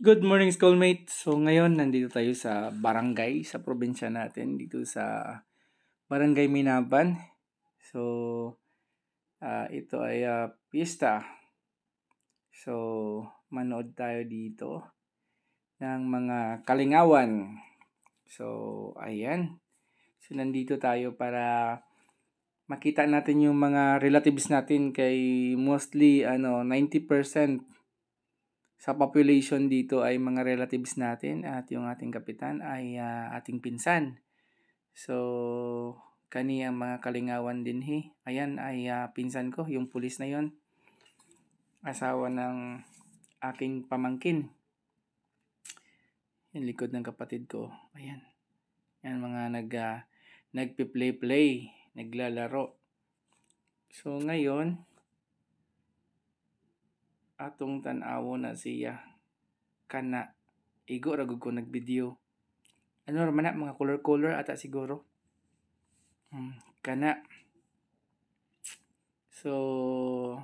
Good morning, schoolmate. So ngayon nandito tayo sa barangay sa probinsya natin dito sa Barangay Minaban. So ito ay pista. So manood tayo dito ng mga kalingawan. So ayan. So nandito tayo para makita natin yung mga relatives natin kay mostly 90% sa population dito ay mga relatives natin at yung ating kapitan ay ating pinsan. So, kani ang mga kalingawan din Ayan ay pinsan ko, yung pulis na yon, asawa ng aking pamangkin. Yung likod ng kapatid ko. Ayan. Yan mga nagpi-play, naglalaro. So, ngayon, atong tanawo na siya. Kana, igo ragod ko nag-video. Ano naman na, mga color-color ata siguro. Kana. So,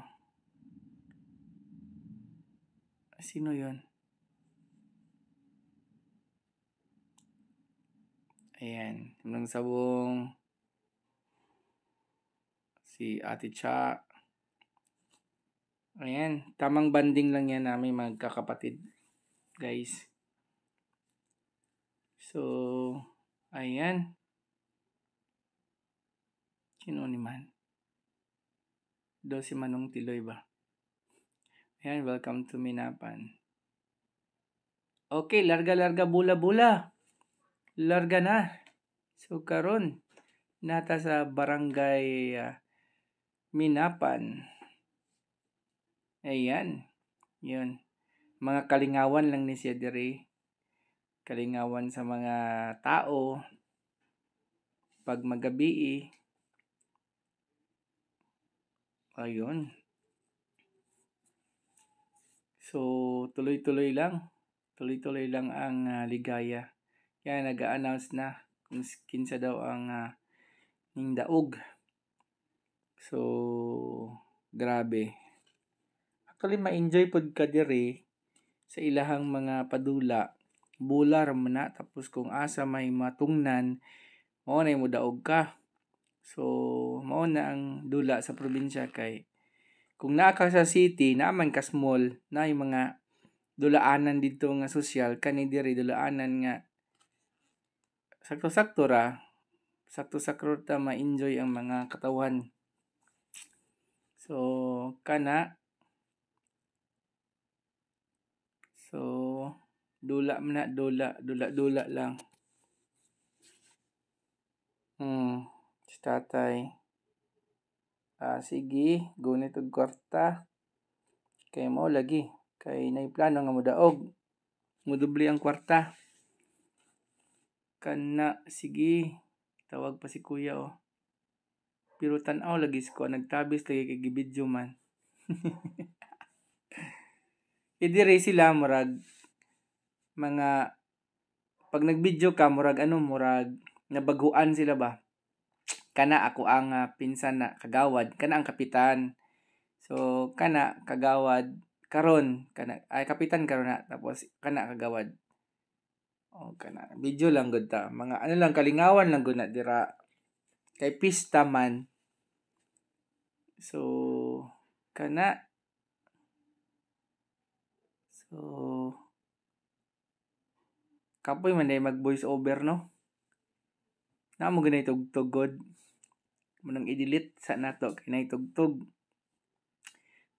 sino yon? Ayan, ng sabong si Ate Cha. Ayan, tamang banding lang yan namin magkakapatid, guys. So, ayan. Sino naman? Do si Manong Tiloy ba? Ayan, welcome to Minapan. Okay, larga-larga bula-bula. Larga na. So, karon nata sa barangay Minapan. Ayan. Yun. Mga kalingawan lang ni siya diri. Kalingawan sa mga tao. Pag magabi ayun. So, tuloy-tuloy lang. Tuloy-tuloy lang ang ligaya. Kaya nag-a-announce na kung kinsa daw ang ning daog. So, grabe. Actually, ma-enjoy pod ka diri sa ilahang mga padula. Bular man na, tapos kung asa may matungnan, mao na mo daog ka. So, mao na ang dula sa probinsya kay kung naa ka sa city, naaman ka small, na yung mga dulaanan dito nga sosyal, kani diri dulaanan nga sakto-sakto ra. Sakto-sakto ta ma-enjoy ang mga katawan. So, kana. So, dula man na, dula lang. Si tatay. Sige, gunit og kwarta. Kay mo lagi. Kay naiplano nga mo daog. Mudubli ang kwarta. Kana, sige. Tawag pa si kuya Pero tanaw lagi ko nagtabis lagi kay gibidyo man. Idire sila murag mga pag nagbidyo ka murag nabaguan sila ba? Kana ako ang pinsan na kagawad, kana ang kapitan. So kana kagawad karon kana ay kapitan karon na tapos kana kagawad. Kana video lang gud ta. Mga ano lang kalingawan lang gud na dira. Kay pista man. So kana so kapoy man day mag voice over no. Namo ganay tugtugod. Munang i-delete sa nato kay nay tugtog.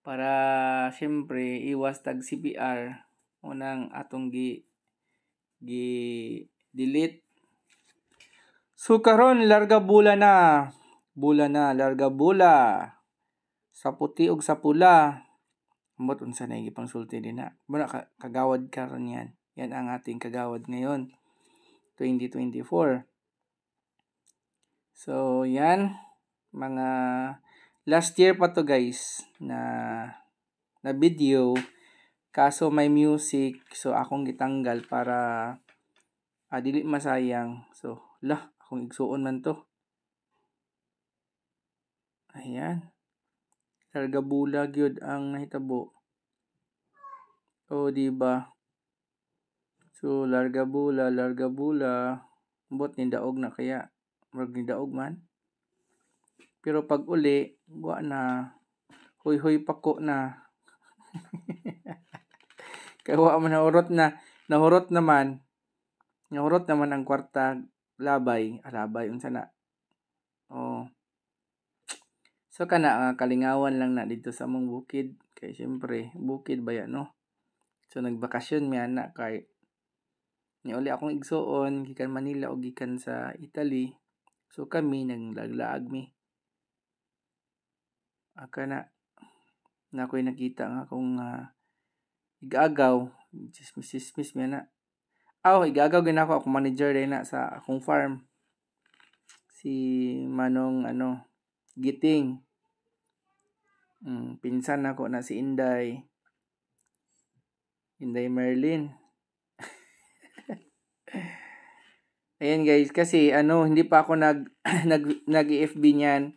Para syempre iwas tag CPR unang atong gi delete. So karon larga bula na. Larga bula. Sa puti ug sa pula. Ambot unsa na gipang sulti din na. Muna kagawad karon yan. Yan ang ating kagawad ngayon. 2024. So yan mga last year pa to guys na video kaso may music so akong gitanggal para dili masayang. So akong igsuon man to. Ayan. Larga bula gyud ang nahitabo. O di ba? So larga bula. Bot ni daog na kaya. Murag ni daog man. Pero pag uli, wa na. Huy pako na. Kaya wa man nahurot na. Nahurot naman ang kwarta labay. Labay unsa na. Oh. So kana kalingawan lang na dito sa among bukid. Kay syempre bukid ba yan, no? So nagbakasyon mi ana kay ni uli akong igsuon gikan Manila o gikan sa Italy. So kami naglaglaag mi. Kana na ako'y nakita nga akong igagaw. Chismis mi ana. Igagaw gina ako akong manager din na sa akong farm. Si Manong Giting. Pinsan ako na si Inday Merlin. Ayan guys, kasi hindi pa ako nag-FB niyan.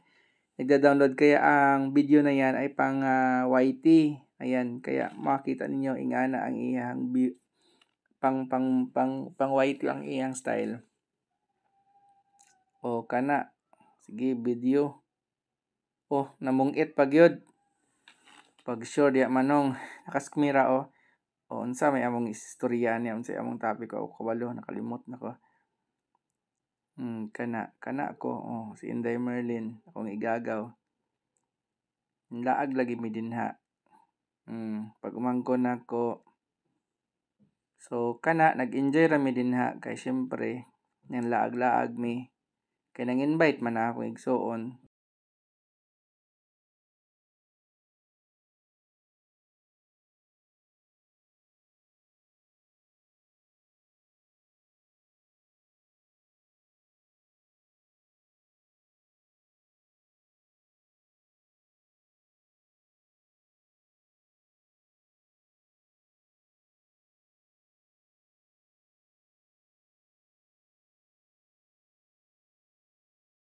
Nagda-download kaya ang video na yan ay pang YT. Ayan, kaya makita ninyo ingana ang iyang pang YT ang iyang style. O kana. Sige, video. Namungit pag yun. Pag sure diya manong nakaskmira unsa may among istorya niya, unsa among topic ko kabalo nakalimot nako. Kana ko si Inday Merlin akong igagaw. Laag lagi mi dinha. Pag umangkon nako. So kana nag-enjoy ra mi dinha kay syempre nang laag-laag mi kay nang invite man ako igsuon.